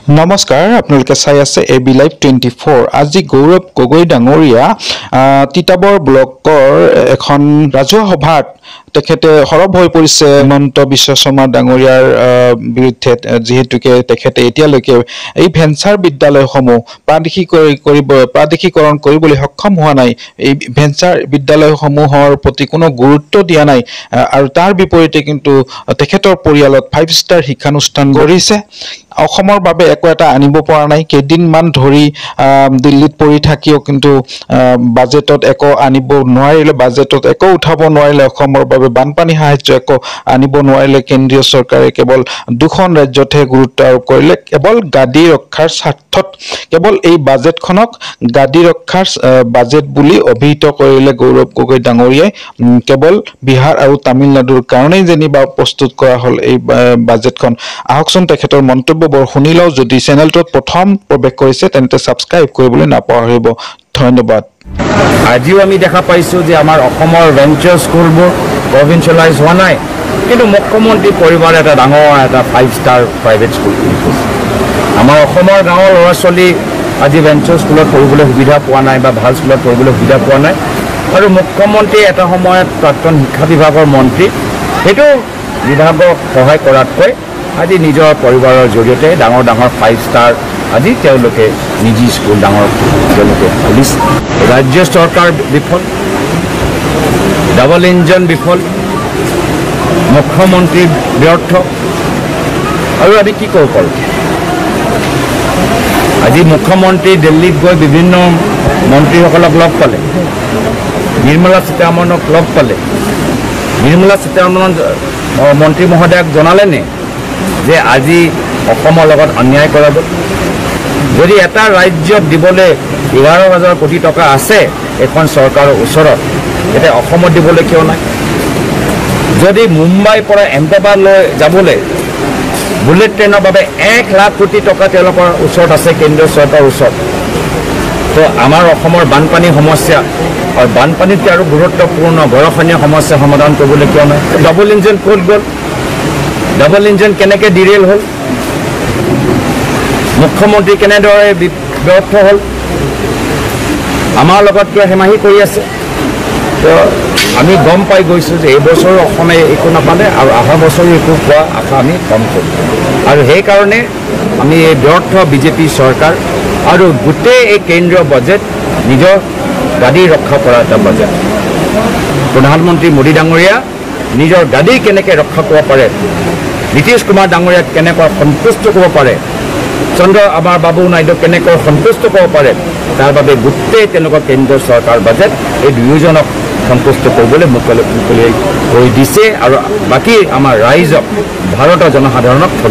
নমস্কাৰ আপোনালোকে চাই আছে এবি লাইভ 24 আজি গৌৰৱ গগৈ ডাঙৰীয়া তিতাবৰ ব্লকৰ এখন ৰাজহুৱা সভাত তেখেতে হৰব হৈ পৰিছে হিমন্ত বিশ্ব শৰ্মা ডাঙৰীয়াৰ বিৰুদ্ধে যেহেতুকে তেখেতে এতিয়ালৈকে এই ভেঞ্চাৰ বিদ্যালয়সমূহ প্ৰাদেশিকৰণ কৰিবলৈ সক্ষম হোৱা নাই এই ভেঞ্চাৰ বিদ্যালয়সমূহৰ প্ৰতি কোনো গুৰুত্ব দিয়া নাই আৰু তাৰ বিপৰীতে কিন্তু তেখেতৰ পৰিয়ালত 5 ষ্টাৰ শিক্ষানুষ্ঠান গঢ়িছে অসমৰ বাবে একো এটা আনিব পৰা নাই কেইদিনমান ধৰি দিল্লীত পৰি থাকিও কিন্তু বাজেটত একো আনিব নোৱাৰিলে বাজেটত একো উঠাব নোৱাৰিলে অসমৰ বাবে বানপানী সাহায্য একো আনিব নোৱাৰিলে কেন্দ্ৰীয় চৰকাৰে কেৱল দুখন ৰাজ্যতহে গুৰুত্ব আৰোপ কৰিলে কেৱল গাদী ৰক্ষাৰ স্বাৰ্থত কেৱল এই বাজেটখনক গাদী ৰক্ষাৰ বাজেট বুলি অভিহিত কৰিলে গৌৰৱ গগৈ ডাঙৰীয়াই কেৱল বিহাৰ আৰু তামিলনাডুৰ কাৰণেই যেনিবা প্ৰস্তুত কৰা হল এই বাজেটখন আহকচোন তেখেতৰ মন্তব্য শুনিলেও যদি চেনেলটোত প্ৰথম প্ৰৱেশ কৰিছে তেন্তে সাবস্ক্ৰাইব কৰিবলৈ নাপাহৰিব ধন্যবাদ আজিও আমি দেখা পাইছো যে আমাৰ অসমৰ ভেঞ্চাৰ স্কুলবোৰ প্ৰভিঞ্চিয়েলাইজ হোৱা নাই কিন্তু মুখ্যমন্ত্ৰী পৰিবাৰ এটা ডাঙৰ এটা 5 ষ্টাৰ প্ৰাইভেট স্কুল আমাৰ অসমৰ গাঁৱৰ ল'ৰা ছোৱালী আজি ভেঞ্চাৰ স্কুলত পঢ়িবলৈ সুবিধা পোৱা নাই বা ভাল স্কুলত পঢ়িবলৈ সুবিধা পোৱা নাই আৰু মুখ্যমন্ত্ৰী এটা সময়ত প্ৰাক্তন শিক্ষা বিভাগৰ মন্ত্ৰী সেইটো বিভাগক সহায় কৰাতকৈ আজি নিজৰ পৰিবাৰৰ জৰিয়তে ডাঙৰ 5 ষ্টাৰ আজি তেওঁলোকে নিজি স্কুল ডাঙৰ তেওঁলোকে খুলিছে ৰাজ্য চৰকাৰ বিফল ডাবল ইঞ্জিন বিফল মুখ্যমন্ত্ৰী ব্যৰ্থ আৰু আমি কি কৰিব পাৰোঁ আজি মুখ্যমন্ত্ৰী দিল্লীত গৈ বিভিন্ন মন্ত্ৰীসকলক লগ পালে নিৰ্মলা সীতাৰমণক লগ পালে নিৰ্মলা সীতাৰমণ মন্ত্ৰী মহোদয়ক জনালেনে যে আজি অসমৰ লগত অন্যায় কৰাব যদি এটা ৰাজ্যত দিবলৈ 11,000 কোটি টকা আছে এখন চৰকাৰৰ ওচৰত এটা অসমত দিবলৈ কিয় নাই যদি মুম্বাইৰ পৰা এহমেদাবাদলৈ যাবলৈ বুলেট ট্ৰেইনৰ বাবে 1 লাখ কোটি টকা তেওঁলোকৰ ওচৰত আছে কেন্দ্ৰীয় চৰকাৰৰ ওচৰত তো আমাৰ অসমৰ বানপানী সমস্যা আৰু বানপানীতকৈ আৰু গুৰুত্বপূৰ্ণ গৰাখহনীয়া সমস্যা সমাধান কৰিবলৈ কিয় নাই ডাবল ইঞ্জিন ক'ত গ'ল ডাবল ইঞ্জিন কেনেকৈ ডিৰেল হ'ল মুখ্যমন্ত্ৰী কেনেদৰে ব্যৰ্থ হ'ল আমাৰ লগত কিয় হেমাহি কৰি আছে তো আমি গম পাই গৈছোঁ যে এই বছৰ অসমে একো নাপালে আৰু অহা বছৰো একো পোৱা আশা আমি কম কৰোঁ আৰু সেইকাৰণে আমি এই ব্যৰ্থ বিজেপি চৰকাৰ আৰু গোটেই এই কেন্দ্ৰীয় বাজেট নিজৰ গাদী ৰক্ষা কৰা এটা বাজেট প্ৰধানমন্ত্ৰী মোদী ডাঙৰীয়া নিজৰ গাদী কেনেকৈ ৰক্ষা কৰিব পাৰে নীতিশ কুমাৰ ডাঙৰীয়াক কেনেকৈ সন্তুষ্ট কৰিব পাৰে আমাৰ বাবু নাইডুক কেনেকৈ সন্তুষ্ট কৰিব পাৰে তাৰ বাবে গোটেই তেনেকুৱা কেন্দ্ৰীয় চৰকাৰ বাজেট এই দুয়োজনক সন্তুষ্ট কৰিবলৈ মুকলি কৰি দিছে আৰু বাকী আমাৰ ৰাইজক ভাৰতৰ জনসাধাৰণক